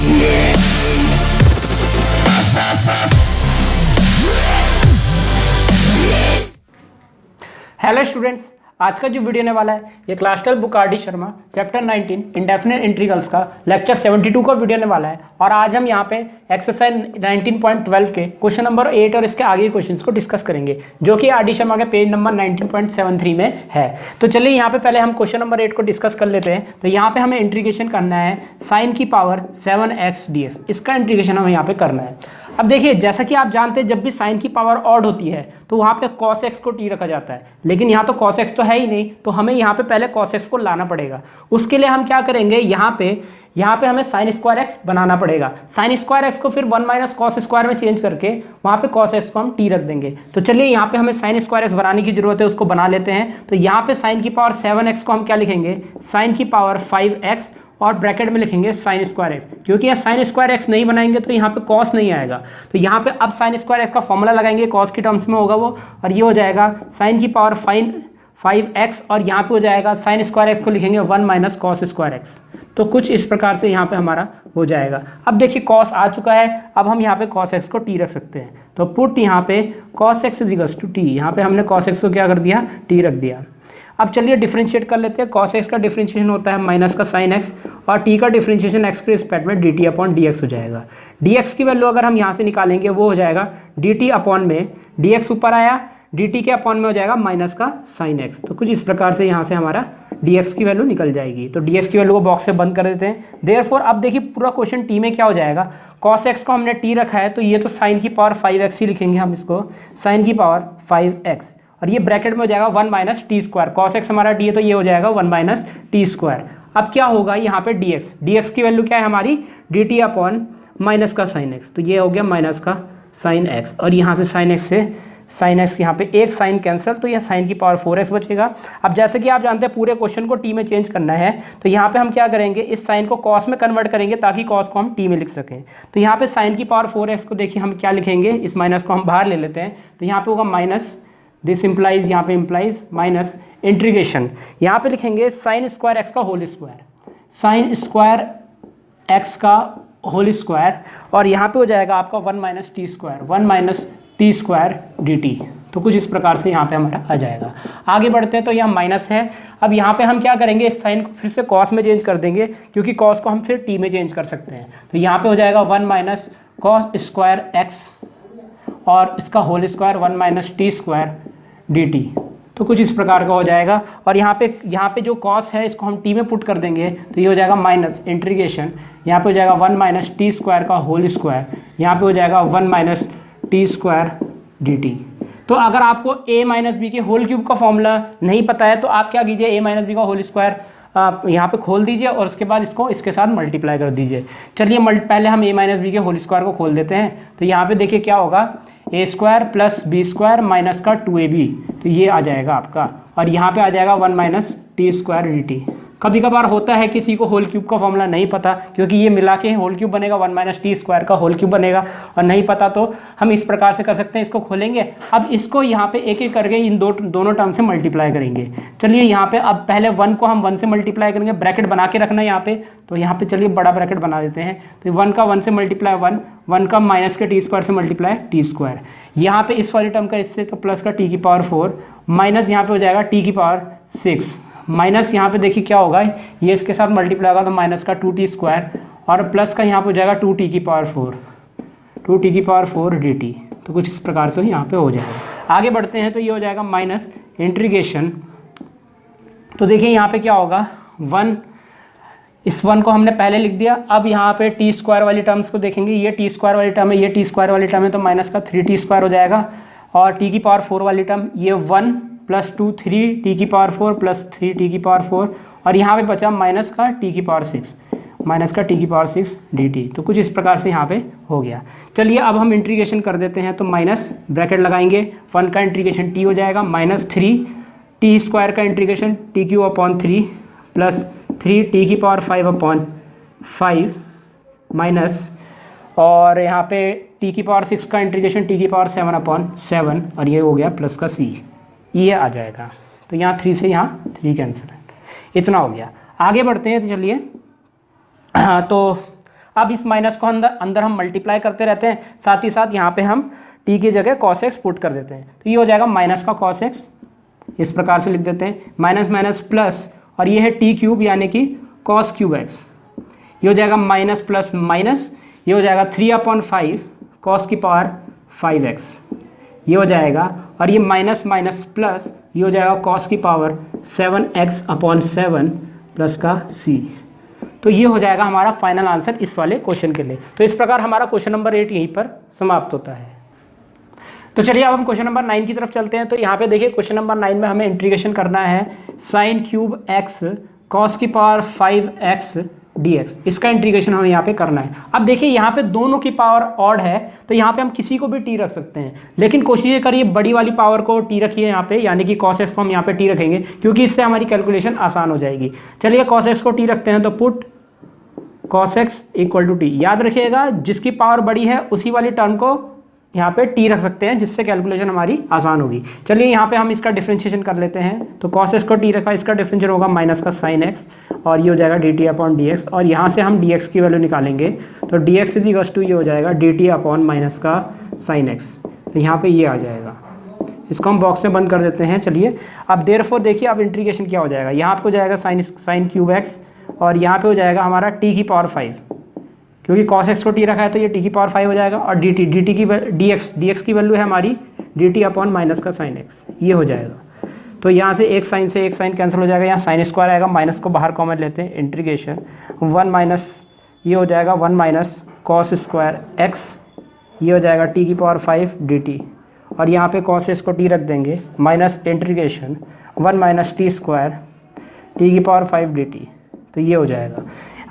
Hello students, आज का जो वीडियो होने वाला है ये class 12 book R D Sharma chapter 19 indefinite integrals का लेक्चर 72 का वीडियो होने वाला है। और आज हम यहाँ पे एक्सरसाइज 19.12 के क्वेश्चन नंबर 8 और इसके आगे क्वेश्चंस को डिस्कस करेंगे, जो कि आर डी शर्मा के पेज नंबर 19.73 में है। तो चलिए यहाँ पे पहले हम क्वेश्चन नंबर 8 को डिस्कस कर लेते हैं। तो यहाँ पे हमें इंटीग्रेशन करना है साइन की पावर 7x dx, इसका इंटीग्रेशन हमें यहाँ पे करना है। अब देखिए, जैसा कि आप जानते हैं जब भी साइन की पावर ऑड होती है तो वहाँ पे cos x को t रखा जाता है, लेकिन यहाँ तो cos x तो है ही नहीं, तो हमें यहाँ पे पहले cos x को लाना पड़ेगा। उसके लिए हम क्या करेंगे, यहाँ पे हमें साइन स्क्वायर x बनाना पड़ेगा। साइन स्क्वायर x को फिर 1 माइनस कॉस स्क्वायर में चेंज करके वहाँ पे cos x को हम t रख देंगे। तो चलिए यहाँ पे हमें साइन स्क्वायर x बनाने की जरूरत है, उसको बना लेते हैं। तो यहाँ पे साइन की पावर 7x को हम क्या लिखेंगे, साइन की पावर 5x और ब्रैकेट में लिखेंगे साइन स्क्वायर एक्स, क्योंकि यहाँ साइन स्क्वायर एक्स नहीं बनाएंगे तो यहाँ पे कॉस नहीं आएगा। तो यहाँ पे अब साइन स्क्वायर एक्स का फॉर्मूला लगाएंगे, कॉस की टर्म्स में होगा वो, और ये हो जाएगा साइन की पावर 5x और यहाँ पे हो जाएगा साइन स्क्वायर एक्स को लिखेंगे 1 माइनस कॉस स्क्वायर एक्स। तो कुछ इस प्रकार से यहाँ पे हमारा हो जाएगा। अब देखिए कॉस आ चुका है, अब हम यहाँ पे कॉस एक्स को टी रख सकते हैं। तो पुट यहाँ पे cos x is equals to t, यहाँ पे हमने कॉस एक्स को क्या कर दिया, टी रख दिया। अब चलिए डिफरेंशिएट कर लेते हैं। cos x का डिफरेंशिएशन होता है माइनस का sin x, और t का डिफरेंशिएशन x के रिस्पेक्ट में dt अपॉन dx हो जाएगा। dx की वैल्यू अगर हम यहाँ से निकालेंगे वो हो जाएगा dt अपॉन में dx ऊपर आया, dt के अपॉन में हो जाएगा माइनस का sin x। तो कुछ इस प्रकार से यहाँ से हमारा dx की वैल्यू निकल जाएगी। तो dx की वैल्यू को बॉक्स से बंद कर देते हैं। देयरफॉर अब देखिए पूरा क्वेश्चन t में क्या हो जाएगा, cos x को हमने t रखा है तो ये तो sin की पावर 5x ही लिखेंगे हम इसको, sin की पावर 5x, और ये ब्रैकेट में हो जाएगा 1 minus t square. Cos x हमारा टी है तो ये हो जाएगा 1 माइनस टी स्क्वायर। अब क्या होगा यहाँ पे dx की वैल्यू क्या है हमारी, dt अपॉन माइनस का साइन एक्स, तो ये हो गया माइनस का साइन एक्स, और यहाँ से साइन एक्स यहाँ पे एक साइन कैंसिल, तो ये साइन की पावर 4x बचेगा। अब जैसे कि आप जानते हैं पूरे क्वेश्चन को टी में चेंज करना है, तो यहाँ पे हम क्या करेंगे, इस साइन को कॉस में कन्वर्ट करेंगे ताकि कॉस को हम टी में लिख सकें। तो यहाँ पे साइन की पावर 4x को देखिए हम क्या लिखेंगे, इस माइनस को हम बाहर ले लेते हैं, तो यहाँ पे होगा माइनस, दिस इम्प्लाइज, यहाँ पे इम्प्लाइज माइनस इंटीग्रेशन, यहाँ पे लिखेंगे साइन स्क्वायर एक्स का whole square, sine square x का होल स्क्वायर, और यहाँ पे हो जाएगा आपका 1 minus t square, 1 minus t square dt। तो कुछ इस प्रकार से यहाँ पे हमारा आ जाएगा। आगे बढ़ते हैं, तो यहाँ माइनस है। अब यहाँ पे हम क्या करेंगे, इस साइन को फिर से कॉस में चेंज कर देंगे, क्योंकि कॉस को हम फिर टी में चेंज कर सकते हैं। तो यहाँ पे हो जाएगा 1 माइनस कॉस स्क्वायर एक्स और इसका whole square 1 minus t square dt। तो कुछ इस प्रकार का हो जाएगा। और यहाँ पे जो कॉस है इसको हम टी में पुट कर देंगे, तो ये हो जाएगा माइनस इंटीग्रेशन, यहाँ पे हो जाएगा 1 माइनस टी स्क्वायर का होल स्क्वायर, यहाँ पे हो जाएगा 1 माइनस टी स्क्वायर dt। तो अगर आपको a माइनस बी के होल क्यूब का फॉर्मूला नहीं पता है तो आप क्या कीजिए, a माइनस बी का होल स्क्वायर आप यहाँ पे खोल दीजिए और उसके बाद इसको इसके साथ मल्टीप्लाई कर दीजिए। चलिए पहले हम a माइनस बी के होल स्क्वायर को खोल देते हैं। तो यहाँ पे देखिए क्या होगा, a square plus b square minus का 2ab, तो ये आ जाएगा आपका, और यहाँ पे आ जाएगा 1 माइनस टी स्क्वायर dt। कभी कभार होता है किसी को होल क्यूब का फॉर्मूला नहीं पता, क्योंकि ये मिला के होल क्यूब बनेगा, 1 माइनस टी स्क्वायर का होल क्यूब बनेगा, और नहीं पता तो हम इस प्रकार से कर सकते हैं, इसको खोलेंगे। अब इसको यहाँ पे एक एक करके इन दोनों टर्म से मल्टीप्लाई करेंगे। चलिए यहाँ पे अब पहले 1 को हम 1 से मल्टीप्लाई करेंगे, ब्रैकेट बना के रखना है यहाँ पे। तो यहाँ पे चलिए बड़ा ब्रैकेट बना देते हैं। तो 1 का 1 से मल्टीप्लाई 1 का माइनस के टी स्क्वायर से मल्टीप्लाई टी स्क्वायर, यहाँ पे इस वाली टर्म का इससे तो प्लस का टी की पावर 4 माइनस यहाँ पे हो जाएगा टी की पावर 6, माइनस यहाँ पे देखिए क्या होगा, ये इसके साथ मल्टीप्लाई होगा तो माइनस का 2t स्क्वायर, और प्लस का यहाँ पे हो जाएगा 2t की पावर 4 dt। तो कुछ इस प्रकार से यहाँ पे हो जाएगा। आगे बढ़ते हैं, तो ये हो जाएगा माइनस इंटीग्रेशन। तो देखिए यहाँ पे क्या होगा, 1, इस 1 को हमने पहले लिख दिया। अब यहाँ पे टी स्क्वायर वाली टर्म्स को देखेंगे, ये टी स्क्वायर वाली टर्म है, ये टी स्क्वायर वाली टर्म है, तो माइनस का 3t स्क्वायर हो जाएगा, और टी की पावर 4 वाली टर्म ये 1 प्लस 2 3 टी की पावर 4 प्लस 3 टी की पावर 4, और यहाँ पे बचा माइनस का टी की पावर 6, माइनस का टी की पावर 6 dt। तो कुछ इस प्रकार से यहाँ पे हो गया। चलिए अब हम इंटीग्रेशन कर देते हैं। तो माइनस ब्रैकेट लगाएंगे, 1 का इंटीग्रेशन t हो जाएगा माइनस 3 टी स्क्वायर का integration T Q upon 3 plus 3 T की पावर 5 अपॉन 5 माइनस, और यहाँ पे टी की पावर 6 का इंटीग्रेशन टी की पावर 7 अपॉन 7, और ये हो गया प्लस का c, ये आ जाएगा। तो यहाँ 3 से यहाँ 3 कैंसिल है, इतना हो गया। आगे बढ़ते हैं। तो चलिए तो अब इस माइनस को अंदर अंदर हम मल्टीप्लाई करते रहते हैं, साथ ही साथ यहाँ पे हम टी की जगह कॉस एक्स पुट कर देते हैं। तो ये हो जाएगा माइनस का कॉस एक्स, इस प्रकार से लिख देते हैं, माइनस माइनस प्लस, और ये है टी क्यूब यानी कि कॉस क्यूब एक्स। ये हो जाएगा माइनस प्लस माइनस, ये हो जाएगा 3/5 कॉस की पावर 5x, ये हो जाएगा, और ये माइनस माइनस प्लस, ये हो जाएगा कॉस की पावर 7x/7 प्लस का c। तो ये हो जाएगा हमारा फाइनल आंसर इस वाले क्वेश्चन के लिए। तो इस प्रकार हमारा क्वेश्चन नंबर 8 यहीं पर समाप्त होता है। तो चलिए अब हम क्वेश्चन नंबर 9 की तरफ चलते हैं। तो यहाँ पे देखिए क्वेश्चन नंबर 9 में हमें इंटीग्रेशन करना है साइन क्यूब x कॉस की पावर 5x dx, इसका इंटीग्रेशन हमें यहाँ पे करना है। अब देखिए यहाँ पे दोनों की पावर ऑड है, तो यहाँ पे हम किसी को भी टी रख सकते हैं, लेकिन कोशिश ये करिए बड़ी वाली पावर को टी रखिए यहाँ पे, यानी कि cos x को हम यहाँ पे टी रखेंगे, क्योंकि इससे हमारी कैलकुलेशन आसान हो जाएगी। चलिए cos x को टी रखते हैं, तो put cos x equal to t. याद रखिएगा जिसकी पावर बड़ी है उसी वाली टर्म को यहाँ पे टी रख सकते हैं, जिससे कैलकुलेशन हमारी आसान होगी। चलिए यहाँ पे हम इसका डिफरेंशिएशन कर लेते हैं। तो cos x को टी रखा, इसका डिफरेंशिएशन होगा माइनस का साइन x, और ये हो जाएगा dt/dx, और यहाँ से हम dx की वैल्यू निकालेंगे। तो dx इज इक्वल्स टू ये हो जाएगा dt/माइनस का साइन x। तो यहाँ पे ये आ जाएगा, इसको हम बॉक्स में बंद कर देते हैं। चलिए अब देयरफॉर देखिए अब इंटीग्रेशन क्या हो जाएगा, यहाँ पे हो जाएगा साइन क्यूब x, और यहाँ पे हो जाएगा हमारा t की पावर 5, क्योंकि cos x को t रखा है तो ये t की पावर 5 हो जाएगा, और dx की वैल्यू है हमारी dt/माइनस का साइन x, ये हो जाएगा। तो यहाँ से एक साइन से एक साइन कैंसिल हो जाएगा, यहाँ साइन स्क्वायर आएगा, माइनस को बाहर कॉमन लेते हैं, इंटीग्रेशन 1 माइनस, ये हो जाएगा 1 माइनस कॉस स्क्वायर x, ये हो जाएगा t की पावर 5 dt, और यहाँ पे cos x को t रख देंगे, minus integration 1 minus t square t की पावर 5 dt। तो ये हो जाएगा।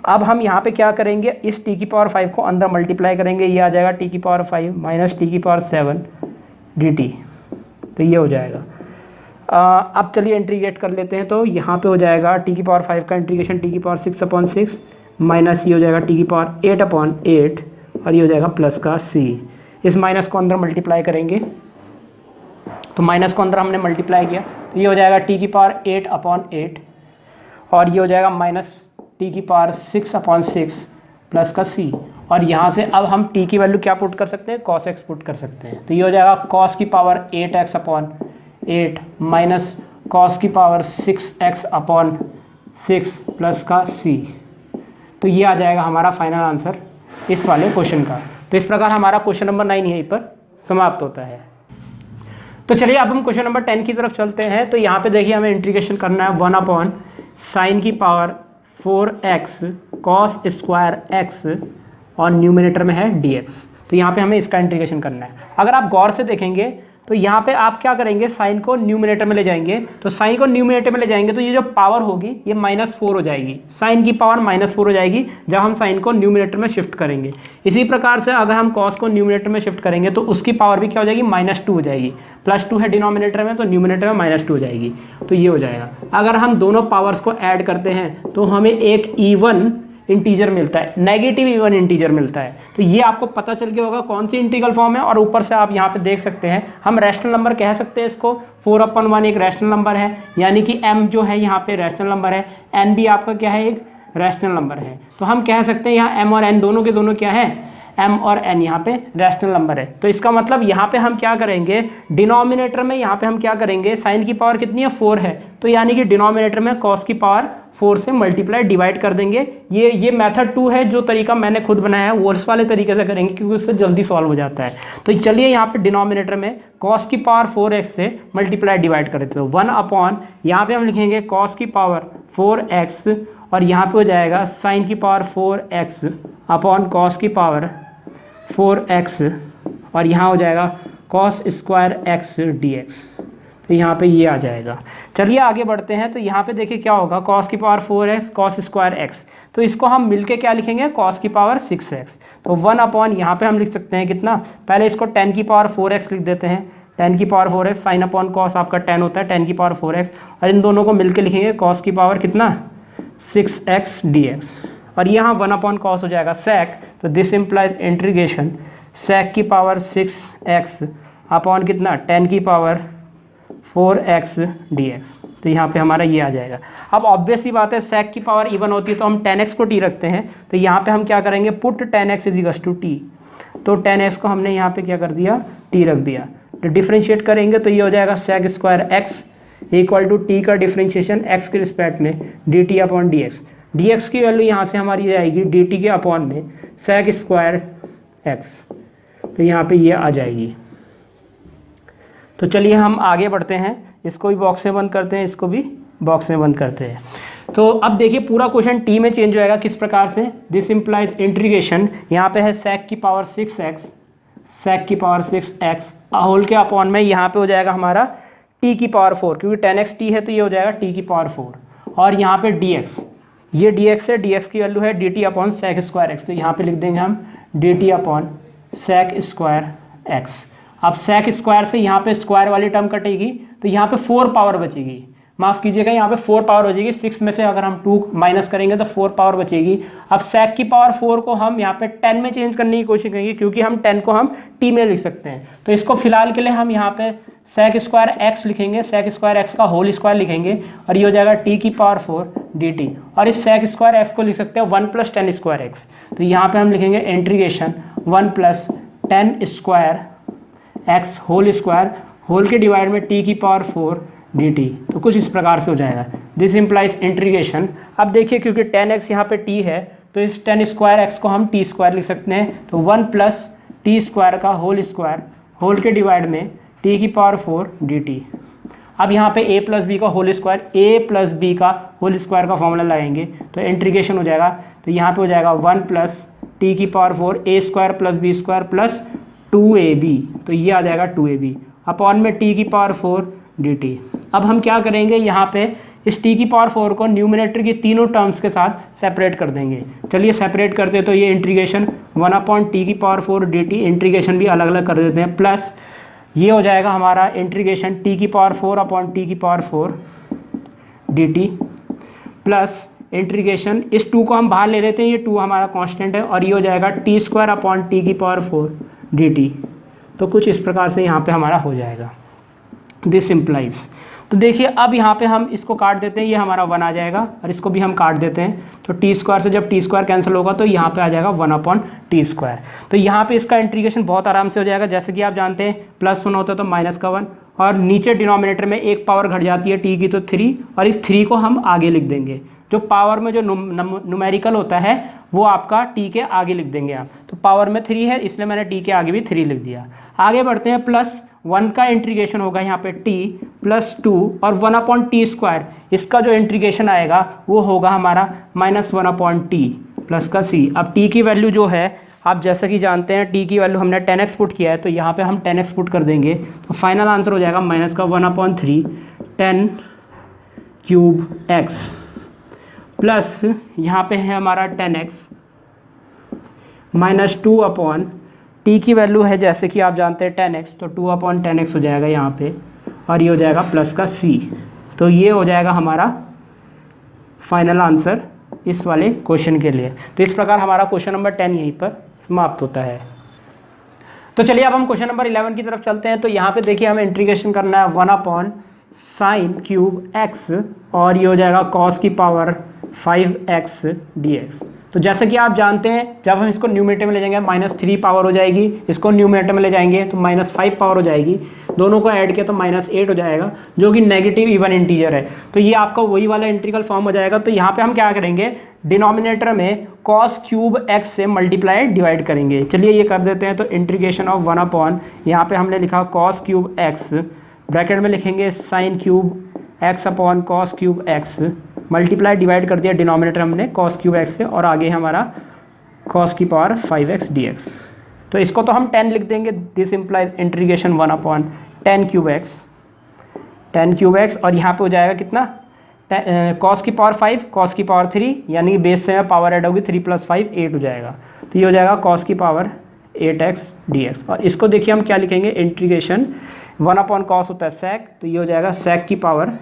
अब हम यहाँ पे क्या करेंगे, इस t की पावर 5 को अंदर मल्टीप्लाई करेंगे, ये आ जाएगा t की पावर 5 माइनस t की पावर 7 dt। तो ये हो जाएगा। अब चलिए इंटीग्रेट कर लेते हैं। तो यहाँ पे हो जाएगा t की पावर 5 का इंटीग्रेशन t की पावर 6/6 माइनस ये हो जाएगा t की पावर 8/8, और ये हो जाएगा प्लस का c। इस माइनस को अंदर मल्टीप्लाई करेंगे, तो माइनस को अंदर हमने मल्टीप्लाई किया, तो ये हो जाएगा t की पावर 8/8, और ये हो जाएगा माइनस t की पावर 6/6 प्लस का c। और यहाँ से अब हम t की वैल्यू क्या पुट कर सकते हैं, cos x पुट कर सकते हैं। तो ये हो जाएगा cos की पावर 8x/8 माइनस cos की पावर 6x/6 प्लस का c। तो ये आ जाएगा हमारा फाइनल आंसर इस वाले क्वेश्चन का। तो इस प्रकार हमारा क्वेश्चन नंबर 9 यहीं पर समाप्त होता है। तो चलिए अब हम क्वेश्चन नंबर 10 की तरफ चलते हैं। तो यहाँ पे देखिए हमें इंटीग्रेशन करना है 1/sin की power 4x cos square x, और न्यूमरेटर में है dx। तो यहाँ पे हमें इसका इंटीग्रेशन करना है। अगर आप गौर से देखेंगे तो यहाँ पे आप क्या करेंगे, साइन को न्यूमरेटर में ले जाएंगे। तो साइन को न्यूमरेटर में ले जाएंगे तो ये जो पावर होगी ये -4 हो जाएगी, साइन की पावर -4 हो जाएगी जब हम साइन को न्यूमरेटर में शिफ्ट करेंगे। इसी प्रकार से अगर हम कॉस को न्यूमरेटर में शिफ्ट करेंगे तो उसकी पावर भी क्या हो जाएगी, -2 हो जाएगी। +2 है डिनोमिनेटर में, तो न्यूमरेटर में -2 हो जाएगी। तो ये हो जाएगा। अगर हम दोनों पावर्स को ऐड करते हैं तो हमें एक इवन इंटीजर मिलता है, नेगेटिव इवन इंटीजर मिलता है। तो ये आपको पता चल गया होगा कौन सी इंटीग्रल फॉर्म है। और ऊपर से आप यहाँ पे देख सकते हैं, हम रैशनल नंबर कह सकते हैं इसको। 4/1 एक रैशनल नंबर है, यानी कि m जो है यहाँ पे रैशनल नंबर है, n भी आपका क्या है, एक रैशनल नंबर है। तो हम कह सकते हैं यहाँ m और n दोनों के दोनों क्या है, m और n यहाँ पे रैशनल नंबर है। तो इसका मतलब यहाँ पे हम क्या करेंगे, डिनोमिनेटर में यहाँ पे हम क्या करेंगे, साइन की पावर कितनी है, 4 है, तो यानी कि डिनोमिनेटर में कॉस की पावर 4 से मल्टीप्लाई डिवाइड कर देंगे। ये मेथड 2 है, जो तरीका मैंने खुद बनाया है वो इस वाले तरीके से करेंगे क्योंकि उससे जल्दी सॉल्व हो जाता है। तो चलिए यहाँ पे डिनोमिनेटर में कॉस की पावर 4x से मल्टीप्लाई डिवाइड कर देते हैं। 1/, यहाँ पे हम लिखेंगे कॉस की पावर 4x, और यहाँ पे हो जाएगा साइन की पावर 4x अपॉन कॉस की पावर 4x, और यहाँ हो जाएगा कॉस स्क्वायर x dx। तो यहाँ पे ये आ जाएगा। चलिए आगे बढ़ते हैं। तो यहाँ पे देखिए क्या होगा, कॉस की power 4x cos square x, तो इसको हम मिलके क्या लिखेंगे, कॉस की पावर 6x। तो 1/, यहाँ पे हम लिख सकते हैं कितना, पहले इसको 10 की पावर 4x लिख देते हैं। 10 की power 4x, sine upon cos आपका 10 होता है, 10 की पावर 4x, और इन दोनों को मिलके लिखेंगे कॉस की पावर कितना, 6x dx। और यहाँ 1/cos हो जाएगा sec। तो दिस इम्प्लाइज इंटीग्रेशन sec की पावर 6x अपॉन कितना, 10 की पावर 4x dx। तो यहाँ पे हमारा ये आ जाएगा। अब ऑब्वियस ही बात है, sec की पावर इवन होती है तो हम 10x को t रखते हैं, तो यहाँ पे हम क्या करेंगे, put 10x is to T. तो 10x को हमने यहाँ पे क्या कर दिया, t रख दिया। तो डिफ्रेंशिएट करेंगे तो ये हो जाएगा sec square x equal to t का डिफ्रेंशिएशन x के रिस्पेक्ट में dt अपॉन dx। dx की वैल्यू यहाँ से हमारी जाएगी dt के अपॉन में sec स्क्वायर x, तो यहाँ पे ये आ जाएगी। तो चलिए हम आगे बढ़ते हैं, इसको भी बॉक्स में बंद करते हैं, इसको भी बॉक्स में बंद करते हैं। तो अब देखिए पूरा क्वेश्चन टी में चेंज होएगा किस प्रकार से, दिस इम्प्लाइज इंटीग्रेशन, यहाँ पे है sec की पावर 6x, sec की पावर 6x होल के अपॉन में यहाँ पे हो जाएगा हमारा t की पावर 4, क्योंकि 10x t है तो ये हो जाएगा t की पावर 4, और यहाँ पे dx, ये dx है, dx की वैल्यू है dt upon sec square x, तो यहाँ पे लिख देंगे हम dt upon sec square x। अब sec स्क्वायर से यहाँ पे स्क्वायर वाली टर्म कटेगी तो यहाँ पे 4 पावर बचेगी, माफ़ कीजिएगा यहाँ पे 4 पावर बचेगी, 6 में से अगर हम 2 माइनस करेंगे तो 4 पावर बचेगी। अब sec की पावर 4 को हम यहाँ पे 10 में चेंज करने की कोशिश करेंगे, क्योंकि हम 10 को हम t में लिख सकते हैं। तो इसको फिलहाल के लिए हम यहाँ पे sec स्क्वायर x लिखेंगे, sec स्क्वायर x का होल स्क्वायर लिखेंगे, और ये हो जाएगा t की पावर 4 dt, और इस sec स्क्वायर x को लिख सकते हैं 1 + 10 स्क्वायर x। तो यहाँ पे हम लिखेंगे integration 1 + 10 square x whole square, whole के डिवाइड में t की पावर 4 dt। तो कुछ इस प्रकार से हो जाएगा, दिस इम्प्लाइज इंटीग्रेशन। अब देखिए क्योंकि 10x यहाँ पे t है तो इस 10 स्क्वायर x को हम t स्क्वायर लिख सकते हैं, तो 1 + t स्क्वायर का होल स्क्वायर, होल के डिवाइड में t की पावर 4 dt। अब यहाँ पे a + b का होल स्क्वायर, a + b का होल स्क्वायर का फॉर्मूला लगाएंगे तो इंटीग्रेशन हो जाएगा, तो यहाँ पे हो जाएगा 1 + t की power 4 a square + b square plus 2ab, तो ये आ जाएगा 2ab अपॉन में t की पावर 4 dt। अब हम क्या करेंगे, यहाँ पे इस t की पावर 4 को न्यूमिनेटर की तीनों टर्म्स के साथ सेपरेट कर देंगे। चलिए सेपरेट करते हैं, तो ये इंटीग्रेशन 1/t की पावर 4 dt, इंटीग्रेशन भी अलग अलग कर देते हैं, प्लस ये हो जाएगा हमारा इंटीग्रेशन t की पावर 4/t की पावर 4 dt, प्लस इंटीग्रेशन इस 2 को हम बाहर ले लेते हैं, ये 2 हमारा कांस्टेंट है, और ये हो जाएगा t² की पावर 4 dt। तो कुछ इस प्रकार से यहाँ पे हमारा हो जाएगा, दिस इम्प्लाइज। तो देखिए अब यहाँ पे हम इसको काट देते हैं, ये हमारा 1 आ जाएगा, और इसको भी हम काट देते हैं, तो t² से जब t² कैंसिल होगा तो यहाँ पे आ जाएगा 1/t²। तो यहाँ पे इसका इंटीग्रेशन बहुत आराम से हो जाएगा, जैसे कि आप जानते हैं +1 होता है तो -1, और नीचे डिनोमिनेटर में एक पावर घट जाती है t की, तो 3, और इस 3 को हम आगे लिख देंगे। जो पावर में जो न्यूमेरिकल होता है वो आपका t के आगे लिख देंगे आप, तो पावर में 3 है इसलिए मैंने t के आगे भी 3 लिख दिया। आगे बढ़ते हैं, +1 का इंटीग्रेशन होगा यहाँ पे t + 2 और 1/t², इसका जो इंटीग्रेशन आएगा वो होगा हमारा -1/t प्लस का c। अब t की वैल्यू जो है आप जैसा कि जानते हैं t की वैल्यू हमने 10x पुट किया है, तो यहाँ पे हम 10x पुट कर देंगे, तो फाइनल आंसर हो जाएगा -1/3 10³ x, प्लस यहाँ पे है हमारा 10x -2/t की वैल्यू है जैसे कि आप जानते हैं 10x, तो 2/10x हो जाएगा यहाँ पे, और ये हो जाएगा प्लस का c। तो ये हो जाएगा हमारा फाइनल आंसर इस वाले क्वेश्चन के लिए। तो इस प्रकार हमारा क्वेश्चन नंबर 10 यहीं पर समाप्त होता है। तो चलिए अब हम क्वेश्चन नंबर 11 की तरफ चलते हैं। तो यहाँ पे देखिए हमें इंटीग्रेशन करना है 1/sin³ x, और ये हो जाएगा cos की पावर 5x dx। तो जैसे कि आप जानते हैं जब हम इसको न्यूमरेटर में ले जाएंगे -3 पावर हो जाएगी, इसको न्यूमरेटर में ले जाएंगे तो -5 पावर हो जाएगी, दोनों को ऐड किया तो -8 हो जाएगा, जो कि नेगेटिव इवन इंटीजर है। तो ये आपका वही वाला इंटीग्रल फॉर्म हो जाएगा। तो यहाँ पे हम क्या करेंगे, डिनोमिनेटर में cos³ x से मल्टीप्लाई डिवाइड करेंगे। चलिए ये कर देते हैं, तो इंटीग्रेशन ऑफ 1/, यहाँ पे हमने लिखा cos³ x, ब्रैकेट में लिखेंगे sin³ x upon cos³ x, multiply divide कर दिया डिनोमिनेटर हमने cos³ x से, और आगे हमारा cos की पावर 5x dx। तो इसको तो हम 10 लिख देंगे, दिस इम्प्लाइज इंटीग्रेशन 1/10³ x, और यहाँ पे हो जाएगा कितना, cos की पावर 5 cos की पावर 3, यानी कि बेस से पावर ऐड होगी 3 + 5 8 हो जाएगा। तो ये हो जाएगा cos की पावर 8x dx, और इसको देखिए हम क्या लिखेंगे, इंटीग्रेशन 1/cos होता है sec, तो ये हो जाएगा sec की power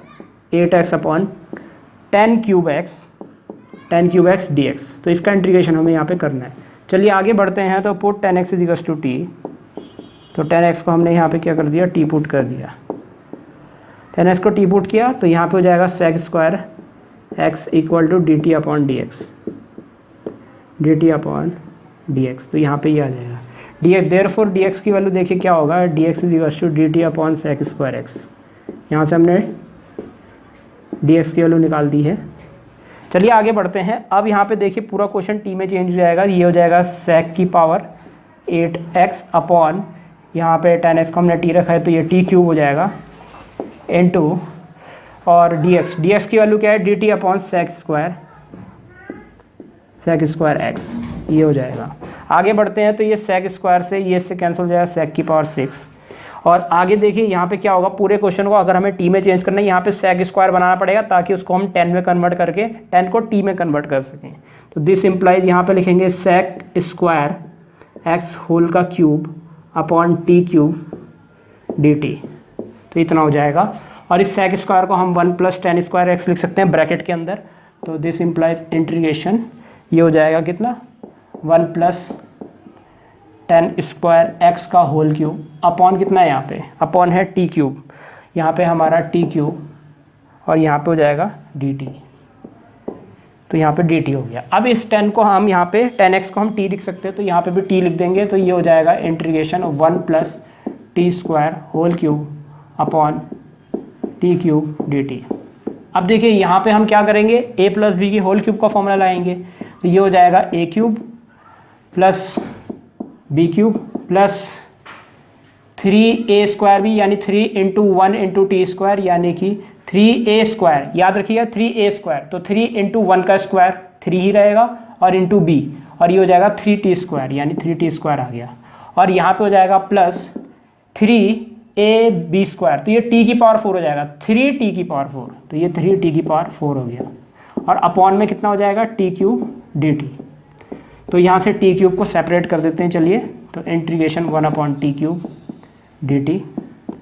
8x upon 10³ x dx। तो इसका इंटीग्रेशन हमें यहाँ पे करना है। चलिए आगे बढ़ते हैं, तो पुट 10x = t, तो 10x को हमने यहाँ पे क्या कर दिया, t पुट कर दिया, 10x को टी पुट किया तो यहाँ पे हो जाएगा sec square x equal to d t upon d x, d t upon d x. तो यहाँ पे ये आ जाएगा d x, therefore d x की वैल्यू देखिए क्या होगा, d x is equal to d t upon sec square x. यहाँ से हमने डी एक्स की वैल्यू निकाल दी है। चलिए आगे बढ़ते हैं। अब यहाँ पे देखिए पूरा क्वेश्चन टी में चेंज हो जाएगा। ये हो जाएगा सेक की पावर 8x अपॉन यहाँ पे 10x को हमने टी रखा है तो ये टी क्यूब हो जाएगा इनटू और dx, dx की वैल्यू क्या है, dt upon sec square x, ये हो जाएगा। आगे बढ़ते हैं तो ये सेक स्क्वायर से ये इससे कैंसिल हो जाएगा सेक की पावर 6। और आगे देखिए यहाँ पे क्या होगा, पूरे क्वेश्चन को अगर हमें टी में चेंज करना है यहाँ पे सेक स्क्वायर बनाना पड़ेगा ताकि उसको हम 10 में कन्वर्ट करके 10 को टी में कन्वर्ट कर सकें। तो दिस इम्प्लाइज यहाँ पे लिखेंगे सेक स्क्वायर एक्स होल का cube upon T cube D T, तो इतना हो जाएगा। और इस सेक स्क्वायर को हम 1 + tan स्क्वायर एक्स लिख सकते हैं ब्रैकेट के अंदर। तो दिस इम्प्लाइज इंटीग्रेशन ये हो जाएगा कितना, 1 + tan स्क्वायर एक्स का होल क्यूब अपॉन कितना है यहाँ पे, अपॉन है टी क्यूब, यहाँ पे हमारा टी क्यूब और यहाँ पे हो जाएगा डी टी। तो यहाँ पे डी टी हो गया। अब इस 10 को हम यहाँ पे 10x को हम टी लिख सकते हैं तो यहाँ पे भी टी लिख देंगे। तो ये हो जाएगा integration 1 + t square whole cube upon T cube D t. अब देखिए यहाँ पे हम क्या करेंगे, a + b की होल क्यूब का फॉर्मूला लाएंगे। तो ये हो जाएगा a cube plus b cube plus 3a square भी यानी 3 × 1 × t स्क्वायर यानी कि 3a स्क्वायर, याद रखिएगा 3a स्क्वायर। तो 3 × 1 का स्क्वायर 3 ही रहेगा और इंटू b, और ये हो जाएगा 3t स्क्वायर यानी 3t स्क्वायर आ गया। और यहाँ पे हो जाएगा प्लस 3ab स्क्वायर, तो ये t की पावर 4 हो जाएगा, 3t की पावर 4, तो ये 3t की पावर 4 हो गया। और अपॉन में कितना हो जाएगा, टी क्यूब डी टी। तो यहाँ से टी क्यूब को सेपरेट कर देते हैं। चलिए तो integration 1 upon T cube D T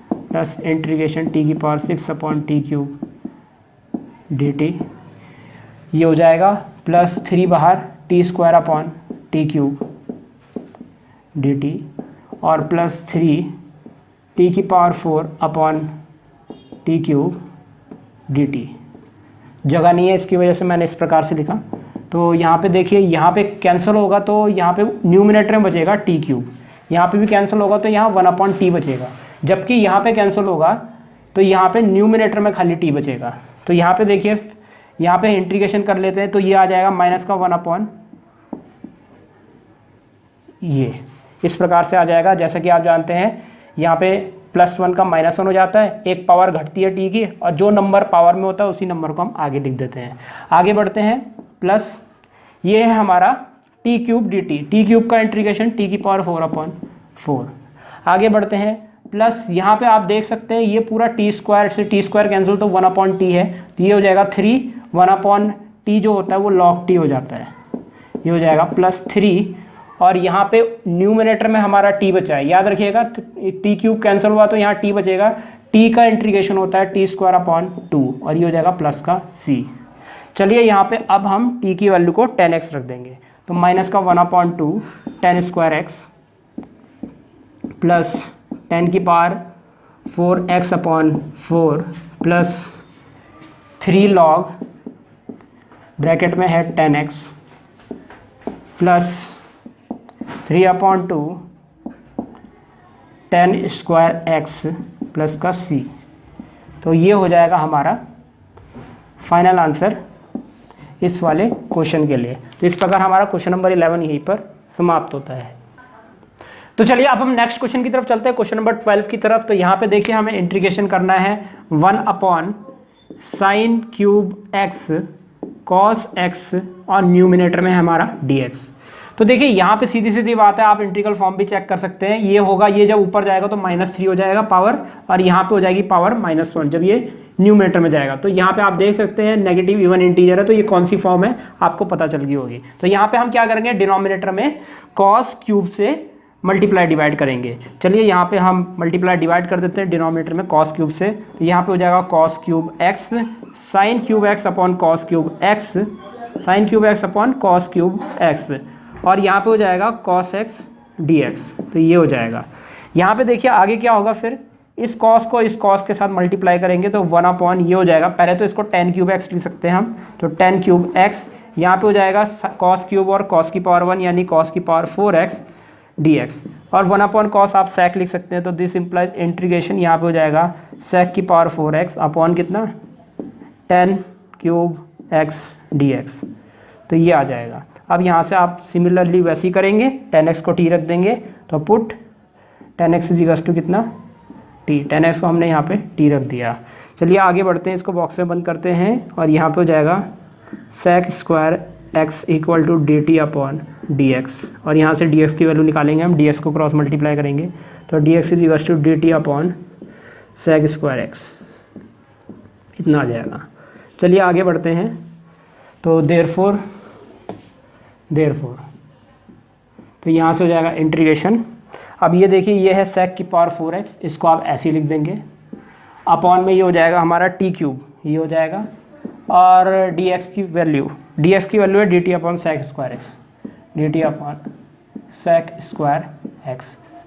plus integration T की power 6 upon T cube D T, ये हो जाएगा प्लस 3 बाहर T square upon T cube D T और प्लस 3 टी की power 4 upon T cube D T. जगह नहीं है इसकी वजह से मैंने इस प्रकार से लिखा। तो यहाँ पे देखिए यहाँ पे कैंसिल होगा तो यहाँ पे न्यूमिनेटर में बचेगा टी क्यूब, यहाँ पे भी कैंसिल होगा तो यहाँ 1 अपॉन टी बचेगा, जबकि यहाँ पे कैंसिल होगा तो यहाँ पे न्यूमिनेटर में खाली टी बचेगा। तो यहाँ पे देखिए यहाँ पे इंटीग्रेशन कर लेते हैं तो ये आ जाएगा माइनस का 1 अपॉन, ये इस प्रकार से आ जाएगा। जैसा कि आप जानते हैं यहाँ पे +1 का -1 हो जाता है, एक पावर घटती है टी की, और जो नंबर पावर में होता है उसी नंबर को हम आगे लिख देते हैं। आगे बढ़ते हैं, प्लस ये है हमारा T cube D T, T cube का इंटीग्रेशन टी की पावर 4 अपॉन 4। आगे बढ़ते हैं, प्लस यहाँ पे आप देख सकते हैं ये पूरा टी स्क्वायर से टी स्क्वायर कैंसिल तो 1 अपॉन टी है, तो ये हो जाएगा 3, 1 अपॉन टी जो होता है वो लॉग टी हो जाता है, ये हो जाएगा +3। और यहाँ पे न्यूमिनेटर में हमारा टी बचा है, याद रखिएगा टी क्यूब कैंसिल हुआ तो यहाँ टी बचेगा, टी का इंटीग्रेशन होता है टी स्क्वायर अपॉन 2 और ये हो जाएगा प्लस का c। चलिए यहाँ पे अब हम t की वैल्यू को 10x रख देंगे, तो माइनस का 1 अपॉन 2 10 स्क्वायर एक्स प्लस 10 की power 4x upon 4 plus 3 log bracket में है 10x plus 3 upon 2 10 square x plus का c। तो ये हो जाएगा हमारा फाइनल आंसर इस वाले क्वेश्चन के लिए। तो इस प्रकार हमारा क्वेश्चन नंबर 11 यहीं पर समाप्त होता है। तो चलिए अब हम नेक्स्ट क्वेश्चन की तरफ चलते हैं, क्वेश्चन नंबर 12 की तरफ। तो यहाँ पे देखिए हमें इंटीग्रेशन करना है 1 upon sine cube x cos x और न्यूमिनेटर में हमारा dx। तो देखिए यहाँ पे सीधी सीधी बात है, आप इंटीग्रल फॉर्म भी चेक कर सकते हैं। ये होगा, ये जब ऊपर जाएगा तो -3 हो जाएगा पावर, और यहाँ पे हो जाएगी पावर -1 जब ये न्यूमिनेटर में जाएगा। तो यहाँ पे आप देख सकते हैं नेगेटिव इवन इंटीजर है, तो ये कौन सी फॉर्म है आपको पता चल गई होगी। तो यहाँ पे हम क्या करेंगे, डिनोमिनेटर में कॉस क्यूब से मल्टीप्लाई डिवाइड करेंगे। चलिए यहाँ पे हम मल्टीप्लाई डिवाइड कर देते हैं डिनोमिनेटर में कॉस क्यूब से। तो यहाँ पे हो जाएगा cos cube x sine cube x upon cos cube x, sine cube x upon cos cube x, और यहाँ पे हो जाएगा कॉस एक्स डी एक्स। तो ये हो जाएगा। यहाँ पे देखिए आगे क्या होगा फिर, इस कॉस को इस कॉस के साथ मल्टीप्लाई करेंगे तो 1 अपॉन ये हो जाएगा, पहले तो इसको tan क्यूब एक्स लिख सकते हैं हम, तो tan क्यूब एक्स यहाँ पे हो जाएगा कॉस क्यूब और कॉस की पावर 1 यानी कॉस की पावर 4x dx, और 1 अपॉन कॉस आप sec लिख सकते हैं, तो दिस इम्प्लाइज इंटीग्रेशन यहाँ पे हो जाएगा sec की पावर 4x अपॉन कितना tan क्यूब x dx, तो ये आ जाएगा। अब यहाँ से आप सिमिलरली वैसे ही करेंगे, tan x को t रख देंगे तो put tan x is to कितना t, tan x को हमने यहाँ पे t रख दिया। चलिए आगे बढ़ते हैं, इसको बॉक्स में बंद करते हैं और यहाँ पे हो जाएगा sec square x equal to d t upon d x, और यहाँ से dx की वैल्यू निकालेंगे हम, dx को क्रॉस मल्टीप्लाई करेंगे तो dx is equal to d t upon sec square x, इतना आ जाएगा। चलिए आगे बढ़ते हैं, तो देयरफॉर तो यहाँ से हो जाएगा इंटीग्रेशन। अब ये देखिए ये है sec की पावर 4x, इसको आप ऐसे ही लिख देंगे, अपॉन में ये हो जाएगा हमारा t क्यूब, ये हो जाएगा, और dx की वैल्यू है dt upon sec square x, dt upon sec square x।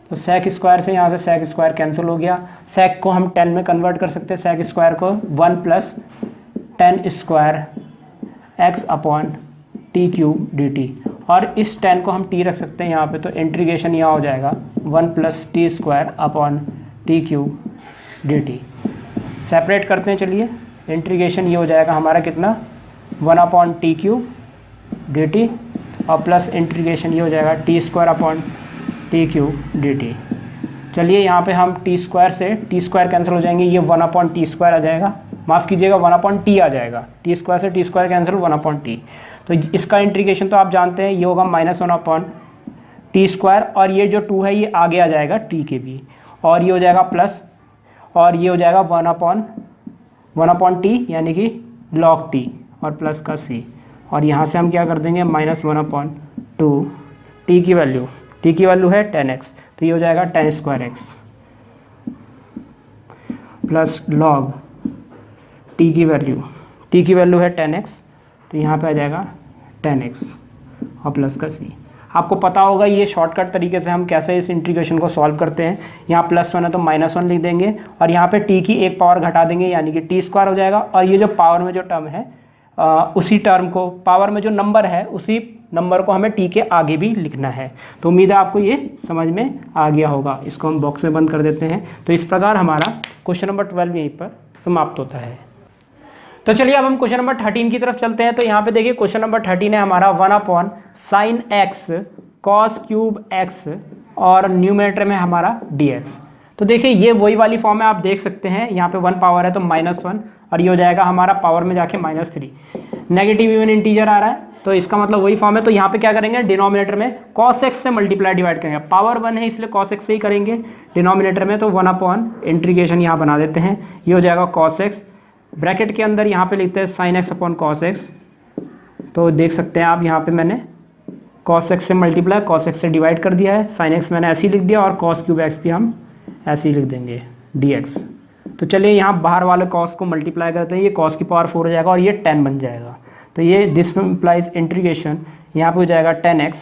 तो sec स्क्वायर से यहाँ से sec स्क्वायर कैंसिल हो गया, sec को हम 10 में कन्वर्ट कर सकते हैं, sec स्क्वायर को 1 plus tan square x upon T cube D T, और इस 10 को हम t रख सकते हैं यहाँ पे, तो इंटीग्रेशन यहाँ हो जाएगा 1 plus T square upon T cube D T. Separate करते हैं, चलिए इंटीग्रेशन ये हो जाएगा हमारा कितना 1 upon T cube D T, और प्लस इंटीग्रेशन ये हो जाएगा T square upon T cube D T. चलिए यहाँ पे हम टी स्क्वायर से टी स्क्वायर कैंसिल हो जाएंगे, ये 1 अपॉन टी स्क्वायर आ जाएगा, माफ़ कीजिएगा 1 अपॉन टी आ जाएगा, टी स्क्वायर से T square cancel 1 upon T, तो इसका इंटीग्रेशन तो आप जानते हैं ये होगा -1 अपॉन टी स्क्वायर, और ये जो 2 है ये आगे आ जाएगा टी के भी, और ये हो जाएगा प्लस, और ये हो जाएगा 1 अपॉन टी यानी कि log टी, और प्लस का c, और यहाँ से हम क्या कर देंगे -1 अपॉन 2, टी की वैल्यू है tan x, तो ये हो जाएगा tan square x plus log T की वैल्यू है tan x, तो यहाँ पे आ जाएगा tan x और प्लस का c। आपको पता होगा ये शॉर्टकट तरीके से हम कैसे इस इंटीग्रेशन को सॉल्व करते हैं, यहाँ +1 है तो -1 लिख देंगे, और यहाँ पे t की एक पावर घटा देंगे यानी कि टी स्क्वायर हो जाएगा, और ये जो पावर में जो टर्म है उसी टर्म को, पावर में जो नंबर है उसी नंबर को हमें t के आगे भी लिखना है। तो उम्मीद है आपको ये समझ में आ गया होगा, इसको हम बॉक्स में बंद कर देते हैं। तो इस प्रकार हमारा क्वेश्चन नंबर 12 यहीं पर समाप्त होता है। तो चलिए अब हम क्वेश्चन नंबर 13 की तरफ चलते हैं। तो यहाँ पे देखिए क्वेश्चन नंबर 13 है हमारा 1 upon sine x cos cube x, और न्यूमरेटर में हमारा dx। तो देखिए ये वही वाली फॉर्म है, आप देख सकते हैं यहाँ पे 1 पावर है तो -1, और ये हो जाएगा हमारा पावर में जाके -3, नेगेटिव इवन इंटीजर आ रहा है तो इसका मतलब वही फॉर्म है। तो यहाँ पे क्या करेंगे, डिनोमिनेटर में cos x से मल्टीप्लाई डिवाइड करेंगे, पावर 1 है इसलिए cos x से ही करेंगे डिनोमिनेटर में, तो 1 अपॉन इंटीग्रेशन यहाँ बना देते हैं, ये हो जाएगा cos x, ब्रैकेट के अंदर यहाँ पे लिखते हैं sin x upon cos x। तो देख सकते हैं आप यहाँ पे मैंने cos x से मल्टीप्लाई cos x से डिवाइड कर दिया है, sin x मैंने ऐसे ही लिख दिया, और cos क्यूब x भी हम ऐसे ही लिख देंगे dx। तो चलिए यहाँ बाहर वाले cos को मल्टीप्लाई करते हैं, ये cos की पावर 4 हो जाएगा और ये 10 बन जाएगा, तो ये दिस इम्प्लाइज इंटीग्रेशन यहाँ पे हो जाएगा 10x,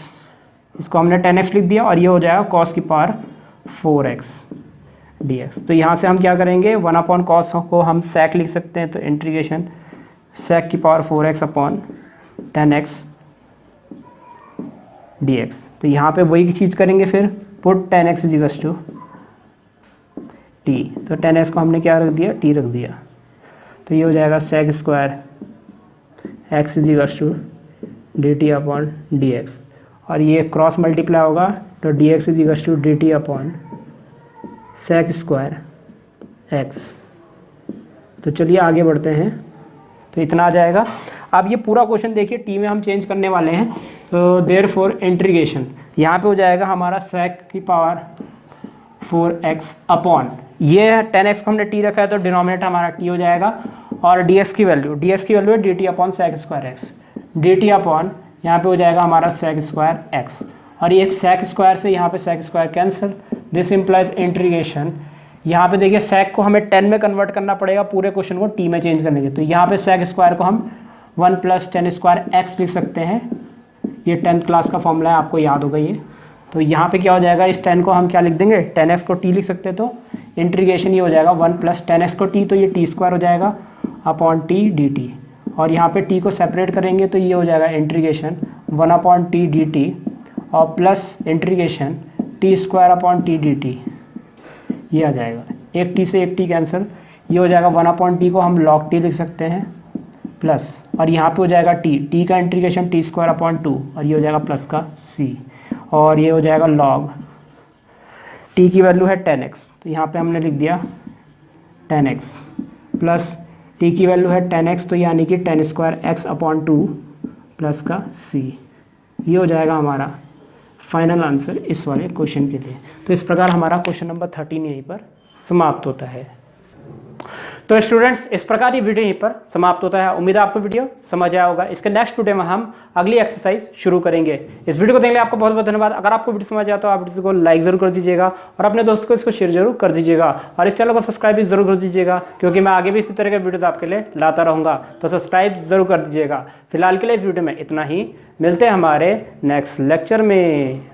इसको हमने 10x लिख दिया, और ये हो जाएगा cos की पावर 4x dx। तो यहाँ से हम क्या करेंगे, 1 अपॉन कॉस को हम sec लिख सकते हैं, तो इंटीग्रेशन sec की power 4x upon 10x dx। तो यहाँ पे वही चीज़ करेंगे, फिर put 10x is equal to t, तो 10x को हमने क्या रख दिया, t रख दिया, तो ये हो जाएगा sec square x is equal to d t upon d x, और ये क्रॉस मल्टीप्लाई होगा तो dx is equal to d t upon sec square x। तो चलिए आगे बढ़ते हैं, तो इतना आ जाएगा। अब ये पूरा क्वेश्चन देखिए t में हम चेंज करने वाले हैं, तो देयरफॉर इंटीग्रेशन यहाँ पे हो जाएगा हमारा sec की पावर 4x अपॉन, ये 10x को हमने t रखा है तो डिनोमिनेटर हमारा t हो जाएगा, और dx की वैल्यू है dt upon sec square x, dt upon यहाँ पे हो जाएगा हमारा sec स्क्वायर x, और ये sec स्क्वायर से यहाँ पे sec square cancel, this implies integration, यहाँ पे देखिए sec को हमें 10 में कन्वर्ट करना पड़ेगा पूरे क्वेश्चन को t में चेंज करने के, तो यहाँ पे sec स्क्वायर को हम 1 प्लस tan स्क्वायर x लिख सकते हैं, ये 10th क्लास का फॉर्मूला है, आपको याद होगा ये। तो यहाँ पे क्या हो जाएगा, इस 10 को हम क्या लिख देंगे, 10x को t लिख सकते हैं, तो इंटीग्रेशन ये हो जाएगा 1 + 10x को t, तो ये t² हो जाएगा अपॉन t dt। और यहाँ पे t को सेपरेट करेंगे तो ये हो जाएगा इंटीग्रेशन 1/t dt और plus integration t² upon t dt, ये आ जाएगा। एक t से एक t कैंसिल, ये हो जाएगा 1/t को हम log t लिख सकते हैं प्लस, और यहाँ पे हो जाएगा t का इंटीग्रेशन t² अपॉन 2 और ये हो जाएगा प्लस का c, और ये हो जाएगा log t की वैल्यू है 10x, तो यहाँ पे हमने लिख दिया 10x प्लस t की वैल्यू है 10x, तो यानी कि 10² x अपॉन 2 प्लस का c, ये हो जाएगा हमारा फाइनल आंसर इस वाले क्वेश्चन के लिए। तो इस प्रकार हमारा क्वेश्चन नंबर 13 यहीं पर समाप्त होता है। तो स्टूडेंट्स, इस प्रकार ये वीडियो यहीं पर समाप्त होता है। उम्मीद है आपको वीडियो समझ आया होगा। इसके नेक्स्ट वीडियो में हम अगली एक्सरसाइज शुरू करेंगे। इस वीडियो को देखने के लिए आपको बहुत बहुत धन्यवाद। अगर आपको वीडियो समझ आया तो आप वीडियो को लाइक जरूर कर दीजिएगा और अपने दोस्तों को इसको शेयर जरूर कर दीजिएगा, और इस चैनल को सब्सक्राइब भी जरूर कर दीजिएगा, क्योंकि मैं आगे भी इसी तरह के वीडियोज़ आपके लिए लाता रहूँगा। तो सब्सक्राइब जरूर कर दीजिएगा। फिलहाल के लिए इस वीडियो में इतना ही, मिलते हैं हमारे नेक्स्ट लेक्चर में।